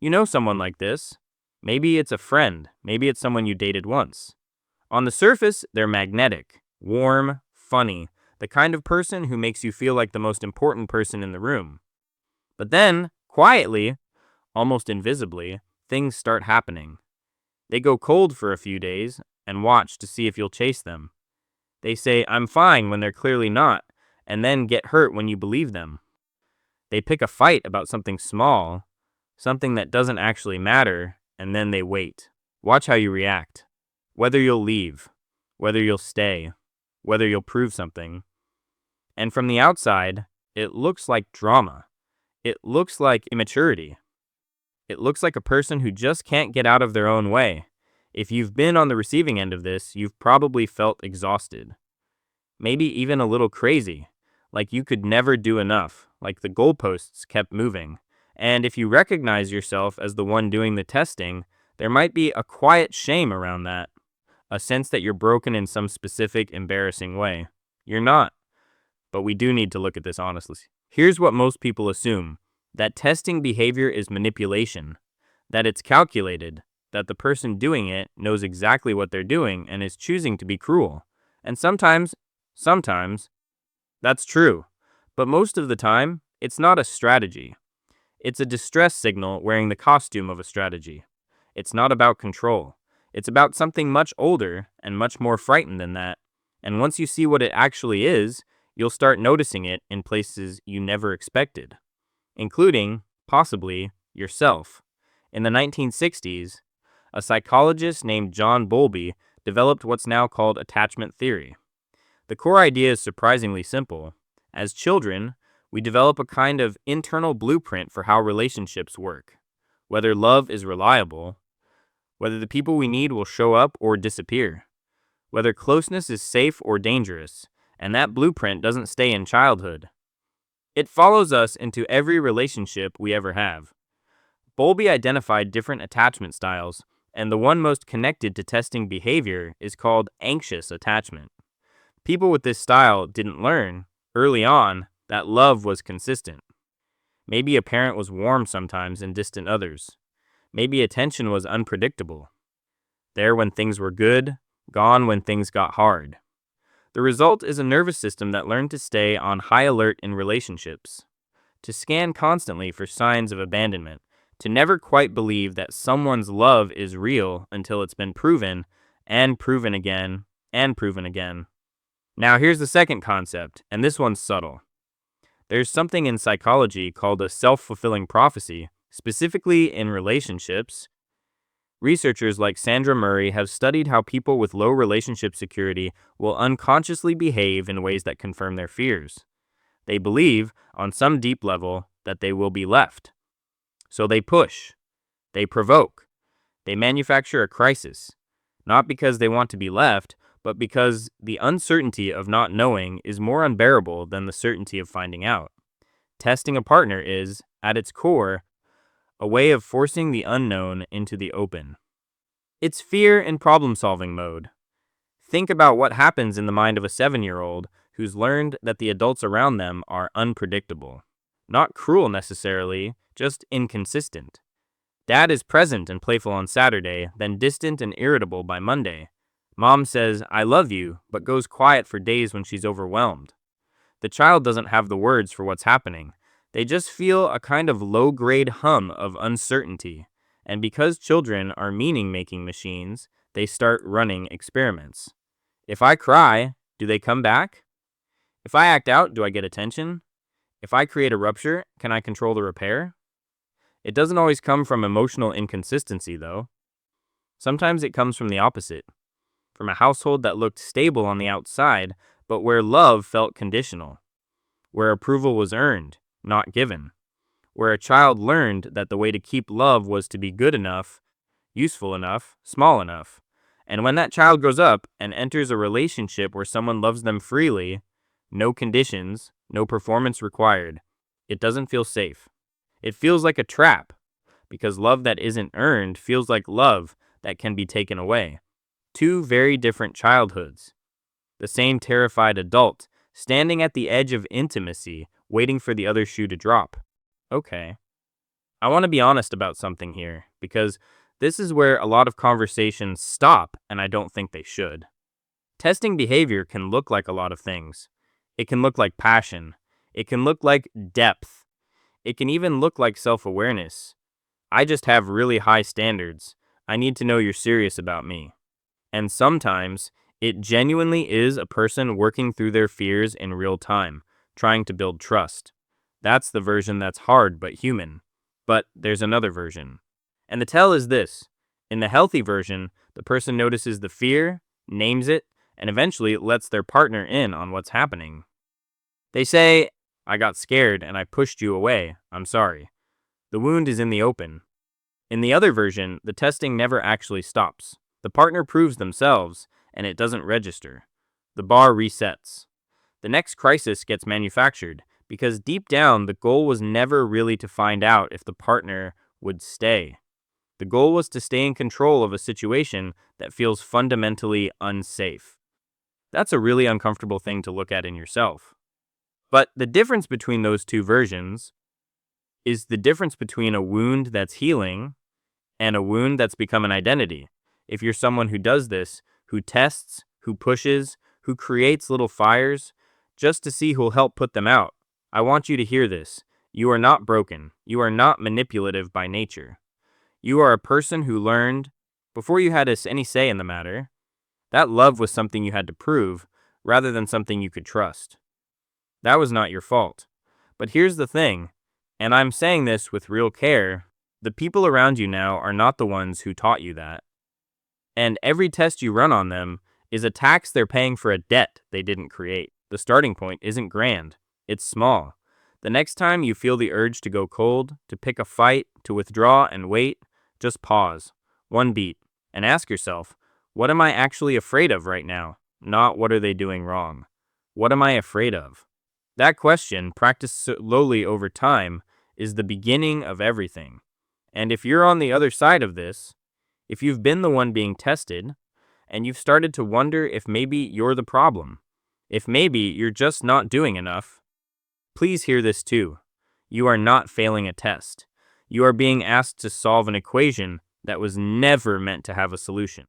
You know someone like this. Maybe it's a friend. Maybe it's someone you dated once. On the surface, they're magnetic, warm, funny, the kind of person who makes you feel like the most important person in the room. But then, quietly, almost invisibly, things start happening. They go cold for a few days and watch to see if you'll chase them. They say, I'm fine when they're clearly not, and then get hurt when you believe them. They pick a fight about something small, something that doesn't actually matter, and then they wait. Watch how you react. Whether you'll leave, whether you'll stay, whether you'll prove something. And from the outside, it looks like drama. It looks like immaturity. It looks like a person who just can't get out of their own way. If you've been on the receiving end of this, you've probably felt exhausted. Maybe even a little crazy, like you could never do enough, like the goalposts kept moving. And if you recognize yourself as the one doing the testing, there might be a quiet shame around that, a sense that you're broken in some specific embarrassing way. You're not, but we do need to look at this honestly. Here's what most people assume, that testing behavior is manipulation, that it's calculated, that the person doing it knows exactly what they're doing and is choosing to be cruel. And sometimes, that's true. But most of the time, it's not a strategy. It's a distress signal wearing the costume of a strategy. It's not about control. It's about something much older and much more frightened than that. And once you see what it actually is, you'll start noticing it in places you never expected, including, possibly, yourself. In the 1960s, a psychologist named John Bowlby developed what's now called attachment theory. The core idea is surprisingly simple. As children, we develop a kind of internal blueprint for how relationships work, whether love is reliable, whether the people we need will show up or disappear, whether closeness is safe or dangerous, and that blueprint doesn't stay in childhood. It follows us into every relationship we ever have. Bowlby identified different attachment styles, and the one most connected to testing behavior is called anxious attachment. People with this style didn't learn, early on, that love was consistent. Maybe a parent was warm sometimes and distant others. Maybe attention was unpredictable. There when things were good, gone when things got hard. The result is a nervous system that learned to stay on high alert in relationships, to scan constantly for signs of abandonment, to never quite believe that someone's love is real until it's been proven, and proven again, and proven again. Now here's the second concept, and this one's subtle. There's something in psychology called a self-fulfilling prophecy, specifically in relationships. Researchers like Sandra Murray have studied how people with low relationship security will unconsciously behave in ways that confirm their fears. They believe, on some deep level, that they will be left. So they push, they provoke, they manufacture a crisis, not because they want to be left, but because the uncertainty of not knowing is more unbearable than the certainty of finding out. Testing a partner is, at its core, a way of forcing the unknown into the open. It's fear in problem-solving mode. Think about what happens in the mind of a 7-year-old who's learned that the adults around them are unpredictable. Not cruel necessarily, just inconsistent. Dad is present and playful on Saturday, then distant and irritable by Monday. Mom says, I love you, but goes quiet for days when she's overwhelmed. The child doesn't have the words for what's happening. They just feel a kind of low-grade hum of uncertainty. And because children are meaning-making machines, they start running experiments. If I cry, do they come back? If I act out, do I get attention? If I create a rupture, can I control the repair? It doesn't always come from emotional inconsistency, though. Sometimes it comes from the opposite. From a household that looked stable on the outside, but where love felt conditional. Where approval was earned, not given. Where a child learned that the way to keep love was to be good enough, useful enough, small enough. And when that child grows up and enters a relationship where someone loves them freely, no conditions, no performance required, it doesn't feel safe. It feels like a trap, because love that isn't earned feels like love that can be taken away. Two very different childhoods. The same terrified adult, standing at the edge of intimacy, waiting for the other shoe to drop. Okay. I want to be honest about something here because this is where a lot of conversations stop, and I don't think they should. Testing behavior can look like a lot of things. It can look like passion. It can look like depth. It can even look like self awareness. I just have really high standards. I need to know you're serious about me. And sometimes it genuinely is a person working through their fears in real time, trying to build trust. That's the version that's hard but human. But there's another version. And the tell is this: in the healthy version, the person notices the fear, names it, and eventually lets their partner in on what's happening. They say, I got scared and I pushed you away. I'm sorry. The wound is in the open. In the other version, the testing never actually stops. The partner proves themselves, and it doesn't register. The bar resets. The next crisis gets manufactured, because deep down, the goal was never really to find out if the partner would stay. The goal was to stay in control of a situation that feels fundamentally unsafe. That's a really uncomfortable thing to look at in yourself. But the difference between those two versions is the difference between a wound that's healing and a wound that's become an identity. If you're someone who does this, who tests, who pushes, who creates little fires just to see who'll help put them out, I want you to hear this. You are not broken. You are not manipulative by nature. You are a person who learned, before you had any say in the matter, that love was something you had to prove rather than something you could trust. That was not your fault. But here's the thing, and I'm saying this with real care: the people around you now are not the ones who taught you that. And every test you run on them is a tax they're paying for a debt they didn't create. The starting point isn't grand, it's small. The next time you feel the urge to go cold, to pick a fight, to withdraw and wait, just pause, one beat, and ask yourself, what am I actually afraid of right now? Not what are they doing wrong. What am I afraid of? That question, practiced slowly over time, is the beginning of everything. And if you're on the other side of this, if you've been the one being tested, and you've started to wonder if maybe you're the problem, if maybe you're just not doing enough, please hear this too. You are not failing a test. You are being asked to solve an equation that was never meant to have a solution.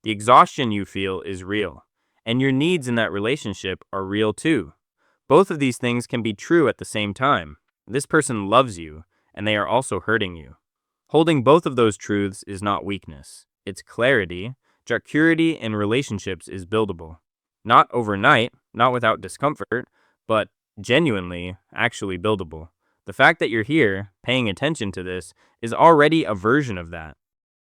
The exhaustion you feel is real, and your needs in that relationship are real too. Both of these things can be true at the same time. This person loves you, and they are also hurting you. Holding both of those truths is not weakness. It's clarity. Security in relationships is buildable. Not overnight, not without discomfort, but genuinely, actually buildable. The fact that you're here, paying attention to this, is already a version of that.